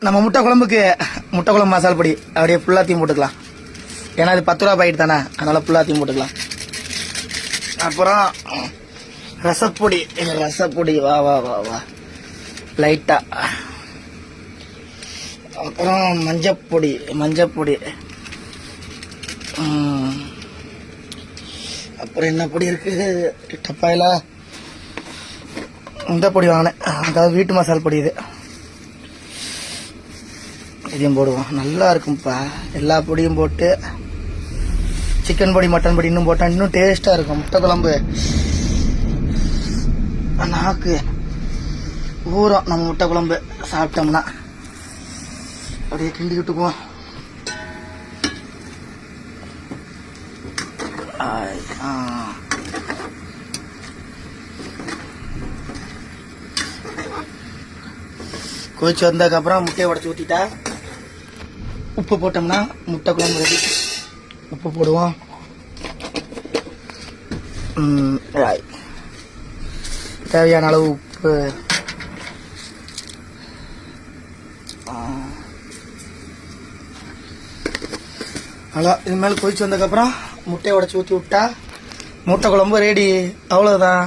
நம்ம முட்டை குழம்பு மசாலா பொடி அப்படியே ஃபுல்லாத்தையும் போட்டுக்கலாம். ஏன்னா அது 10 ரூபா பாக்கெட் தானே, அதனால ஃபுல்லாத்தையும் போட்டுக்கலாம். அப்புறம் ரசப்பொடி வா வா வா வா லைட்டா. அப்புறம் மஞ்சப்பொடி அப்புறம் என்ன பொடி இருக்கு டப்பாயில, இந்த பொடி வாங்கினேன், அதாவது வீட்டு மசாலா பொடி. இதையும் போடுவோம், நல்லா இருக்கும்ப்பா. எல்லா பொடியும் போட்டு சிக்கன் பொடி மட்டன் பொடி இன்னும் போட்டா இன்னும் டேஸ்டா இருக்கும். முட்டை குழம்பு நாக்கு ஊறும். நம்ம முட்டை குழம்பு சாப்பிட்டோம்னா அப்படியே கிண்டிக்கிட்டுக்குவோம். கொதிச்சு வந்ததுக்கப்புறம் முட்டையை உடச்சி ஊற்றிட்டா உப்பு போட்டோம்னா முட்டை குழம்பு ரெடி. உப்பு போடுவோம். தேவையான அளவு உப்பு. அவ்வளோ. இது மேலே கொதிச்சு வந்ததுக்கப்புறம் முட்டையை உடச்சி ஊற்றி விட்டா முட்டை குழம்பு ரெடி. அவ்வளோதான்.